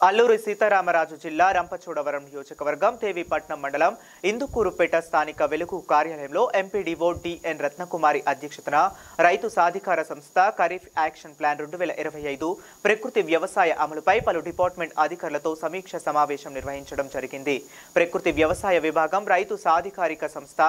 అల్లూరి సీతారామరాజు జిల్లా రంపచోడవరం నియోజకవర్గం దేవీపట్నం మండలం ఇందుకూరుపేట స్థానిక వెలుగు కార్యాలయంలో ఎంపీడీఓ డిఎన్ రత్నకుమారి అధ్యక్షతన రైతు సాధికార సంస్థ ఖరీఫ్ యాక్షన్ ప్లాన్ 2025 ప్రకృతి వ్యవసాయ అమలుపై పలు డిపార్ట్మెంట్ అధికారులతో సమీక్ష సమావేశం నిర్వహించడం జరిగింది. ప్రకృతి వ్యవసాయ విభాగం రైతు సాధికారిక సంస్థ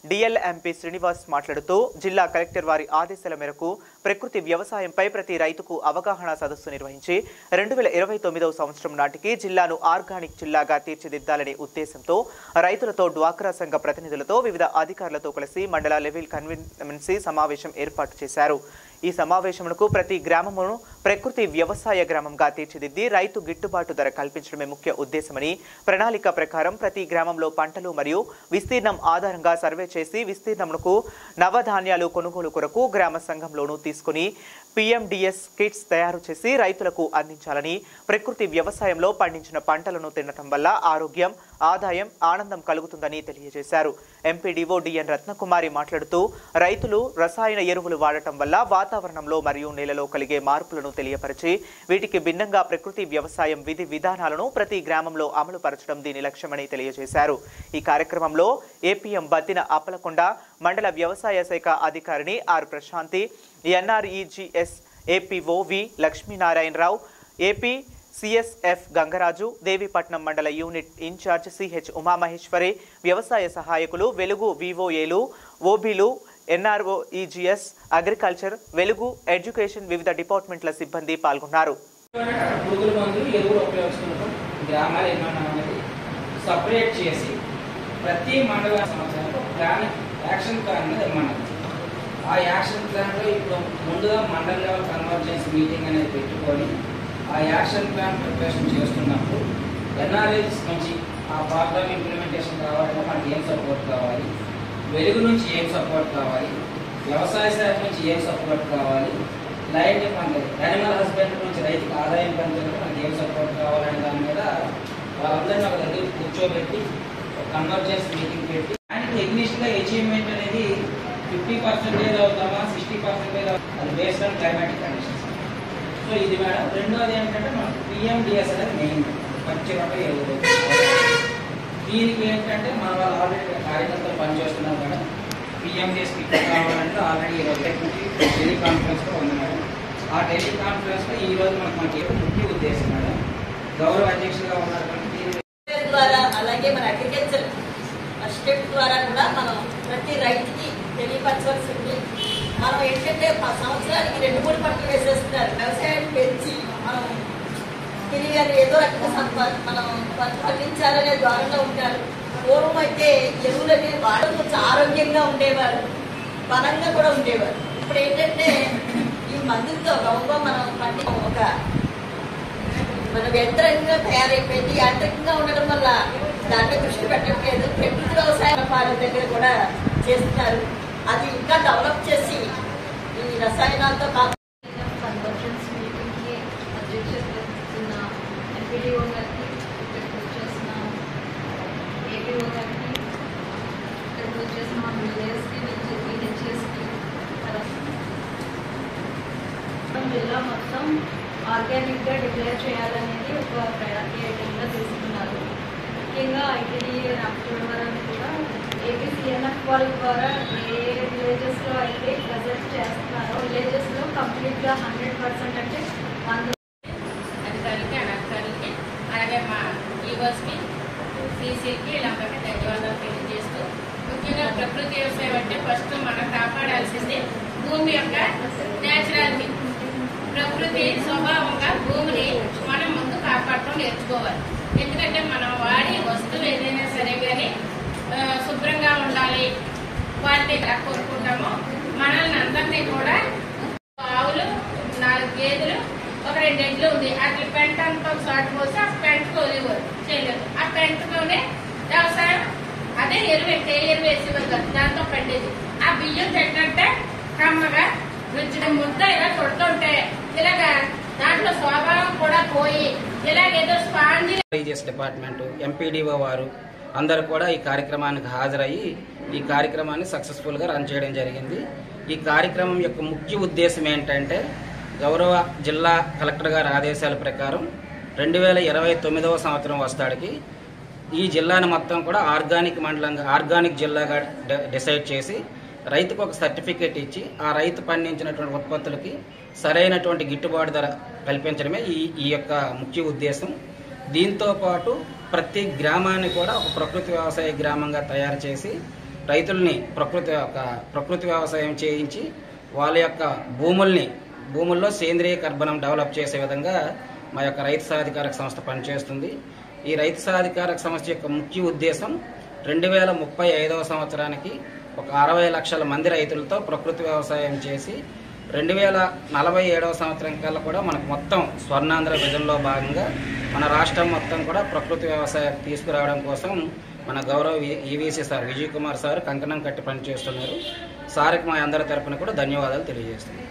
డిఎల్ఎంపీ శ్రీనివాస్ మాట్లాడుతూ జిల్లా కలెక్టర్ వారి ఆదేశాల మేరకు ప్రకృతి వ్యవసాయంపై ప్రతి రైతుకు అవగాహన సదస్సు నిర్వహించి 2029వ సంవత్సరం నాటికి జిల్లాను ఆర్గానిక్ జిల్లాగా తీర్చిదిద్దాలనే ఉద్దేశంతో రైతులతో డ్వాక్రా సంఘ ప్రతినిధులతో వివిధ అధికారులతో కలిసి మండల లెవెల్ కన్వీనెన్సీ సమావేశం ఏర్పాటు చేశారు. ఈ సమావేశమునకు ప్రతి గ్రామమును ప్రకృతి వ్యవసాయ గ్రామంగా తీర్చిదిద్ది రైతు గిట్టుబాటు ధర కల్పించడమే ముఖ్య ఉద్దేశమని, ప్రణాళిక ప్రకారం ప్రతి గ్రామంలో పంటలు మరియు విస్తీర్ణం ఆధారంగా సర్వే చేసి విస్తీర్ణమునకు నవధాన్యాలు కొనుగోలు కొరకు గ్రామ సంఘంలోనూ తీసుకుని పిఎండిఎస్ కిట్స్ తయారు చేసి రైతులకు అందించాలని, ప్రకృతి వ్యవసాయంలో పండించిన పంటలను తినటం వల్ల ఆరోగ్యం, ఆదాయం, ఆనందం కలుగుతుందని తెలియజేశారు. ఎంపీడీఓ డిఎన్ రత్నకుమారి మాట్లాడుతూ రైతులు రసాయన ఎరువులు వాడటం వల్ల వాతావరణంలో మరియు నేలలో కలిగే మార్పులను తెలియపరిచి వీటికి భిన్నంగా ప్రకృతి వ్యవసాయం విధి విధానాలను ప్రతి గ్రామంలో అమలు పరచడం దీని లక్ష్యమని తెలియజేశారు. ఈ కార్యక్రమంలో ఏపీఎం బత్తిన అప్పలకొండ, మండల వ్యవసాయ శాఖ అధికారిని R Prashanthi, NREGS APO V Lakshminarayanarao, AP CSF Gangaraju, Devipatnam మండల యూనిట్ ఇన్ఛార్జ్ సిహెచ్ ఉమామహేశ్వరి, వ్యవసాయ సహాయకులు, వెలుగు వివోఏలు, ఓబీలు, ఎన్ఆర్ఓఈజీఎస్ అగ్రికల్చర్, వెలుగు ఎడ్యుకేషన్ వివిధ డిపార్ట్మెంట్ల సిబ్బంది పాల్గొన్నారు. ప్రతి మండల సంవత్సరానికి ప్లాన్ యాక్షన్ ప్లాన్ ఆ యాక్షన్ ప్లాన్లో ఇప్పుడు ముందుగా మండల లెవెల్ కన్వర్జెన్స్ మీటింగ్ అనేది పెట్టుకొని ఆ యాక్షన్ ప్లాన్ ప్రిపరేషన్ చేస్తున్నప్పుడు ఎన్ఆర్ఎస్ నుంచి ఆ ప్రోగ్రామ్ ఇంప్లిమెంటేషన్ కావాలంటే మనకి ఏం సపోర్ట్ కావాలి, వెలుగు నుంచి ఏం సపోర్ట్ కావాలి, వ్యవసాయ శాఖ నుంచి ఏం సపోర్ట్ కావాలి, లైన్ యానిమల్ హస్బెండరీ నుంచి రైతుకి ఆదాయం పెంచడానికి మనకి ఏం సపోర్ట్ కావాలనే దాని మీద వాళ్ళందరినీ ఒక దగ్గర కూర్చోబెట్టి కన్వర్జెన్స్ మీటింగ్ పెట్టి అండ్ టెక్నికల్గా అచీవ్మెంట్ అనేది 50% అవుతామా 60% అది based on climatic conditions. So ఇది మేడం. రెండోది ఏంటంటే మనకు పిఎండిఎస్ అనేది మెయిన్ ఖచ్చితంగా ఎరువులు. దీనికి ఏంటంటే మన వాళ్ళు ఆల్రెడీ కార్యకర్తలు పనిచేస్తున్నారు మేడం. పిఎండిఎస్ కిట్ కావాలంటే ఆల్రెడీ టెలికాన్ఫరెన్స్లో ఉంది మేడం. ఆ టెలికాన్ఫరెన్స్లో ఈరోజు మనకి ముఖ్య ఉద్దేశం మేడం గౌరవ అధ్యక్షులుగా ఉన్నారు ద్వారా, అలాగే మన అగ్రికల్చర్ స్టెప్ ద్వారా కూడా మనం ప్రతి రైతుకి తెలియపరచవలసింది. మనం ఏంటంటే సంవత్సరానికి 2-3 పంటలు వేసేస్తున్నారు. వ్యవసాయాన్ని పెంచి మనం తిరిగి ఏదో రకంగా మనం పండించాలనే ద్వారంలో ఉంటారు. పూర్వం అయితే ఎరువులు అనేది వాడడం కొంచెం ఆరోగ్యంగా ఉండేవారు, బలంగా కూడా ఉండేవారు. ఇప్పుడు ఏంటంటే ఈ మందులతో గౌరవ మనం పండి మన యంత్రంగా తయారైపోయింది. యాంత్రికంగా ఉండడం వల్ల దాంట్లో దృష్టి పెట్టట్లేదు. ప్రకృతి వ్యవసాయ పాలన దగ్గర కూడా చేస్తున్నారు. అది ఇంకా డెవలప్ చేసి ఈ రసాయనాలతో కన్వర్జెన్స్ మీటింగ్కి అధ్యక్షత ఎంపీడీఓ గారికి, ఇక్కడికి వచ్చేసిన ఏపీఓ గారికి, ఇక్కడికి వచ్చేసిన విలేజ్కి, హెచ్ఎస్కి జిల్లా మొత్తం ఆర్గానిక్గా డిక్లేర్ చేయాలనేది ఒక ప్రయారిటీ ఐటెంగా తీసుకున్నారు. ముఖ్యంగా ఐటీడీ రంపచోడవరాన్ని కూడా ఏపీసీఎన్ఎఫ్ వాళ్ళ ద్వారా ఏ విలేజెస్లో అయితే ప్రజెంట్ చేస్తున్నారో విలేజెస్లో కంప్లీట్గా 100% అంటే 100 అధికారులకి, అనధికారులకి, అలాగే మా ఈవర్స్కి, సీసీకి ఇలాంటి ధన్యవాదాలు తెలియజేస్తూ, ముఖ్యంగా ప్రకృతి వ్యవసాయం అంటే ఫస్ట్ మనం కాపాడాల్సింది భూమి యొక్క న్యాచురాలిటీ. ప్రకృతి స్వభావంగా భూమిని మనం ముందు కాపాడటం నేర్చుకోవాలి. ఎందుకంటే మనం వాడే వస్తువు ఏదైనా సరే కానీ శుభ్రంగా ఉండాలి. వాటిని ఎలా కోరుకుంటామో మనల్ని అందరినీ కూడా ఆవులు, 4 గేదెలు, ఒక 2 ఎడ్లు ఉంది. అట్లా పెంట అంతా ఒక చోట పోసి ఆ పెంట తోలేవారు చేయలేదు. ఆ పెంటతోనే వ్యవసాయం అదే ఎరువు వేసేవారు కదా, దాంతో పండేది. ఆ బియ్యం తింటే కమ్మగా రుచిగా ముద్ద ఇలా చుడుతుంటే ఇలాగా దాంట్లో స్వభావం కూడా పోయి ఇలాగేదో స్పాంజిస్ డిపార్ట్మెంట్, ఎంపీడీఓ వారు అందరూ కూడా ఈ కార్యక్రమానికి హాజరయ్యి ఈ కార్యక్రమాన్ని సక్సెస్ఫుల్గా రన్ చేయడం జరిగింది. ఈ కార్యక్రమం యొక్క ముఖ్య ఉద్దేశం ఏంటంటే గౌరవ జిల్లా కలెక్టర్ గారి ఆదేశాల ప్రకారం 2029వ సంవత్సరం వస్తాడికి ఈ జిల్లాను మొత్తం కూడా ఆర్గానిక్ జిల్లాగా డిసైడ్ చేసి రైతుకు ఒక సర్టిఫికేట్ ఇచ్చి ఆ రైతు పండించినటువంటి ఉత్పత్తులకి సరైనటువంటి గిట్టుబాటు ధర కల్పించడమే ఈ యొక్క ముఖ్య ఉద్దేశం. దీంతో పాటు ప్రతి గ్రామాన్ని కూడా ఒక ప్రకృతి వ్యవసాయ గ్రామంగా తయారు చేసి రైతుల్ని ప్రకృతి వ్యవసాయం చేయించి వాళ్ళ యొక్క భూముల్లో సేంద్రియ కర్బనం డెవలప్ చేసే విధంగా మా యొక్క రైతు సాధికారక సంస్థ పనిచేస్తుంది. ఈ రైతు సాధికారక సంస్థ యొక్క ముఖ్య ఉద్దేశం 2035వ సంవత్సరానికి ఒక 60 లక్షల మంది రైతులతో ప్రకృతి వ్యవసాయం చేసి 2047వ సంవత్సరం కల్లా కూడా మనకు మొత్తం స్వర్ణాంధ్ర విజన్లో భాగంగా మన రాష్ట్రం మొత్తం కూడా ప్రకృతి వ్యవసాయం తీసుకురావడం కోసం మన గౌరవ EVC sir Vijay Kumar sir కంకణం కట్టి పనిచేస్తున్నారు. సార్కి మా అందరి తరపున కూడా ధన్యవాదాలు తెలియజేస్తున్నాను.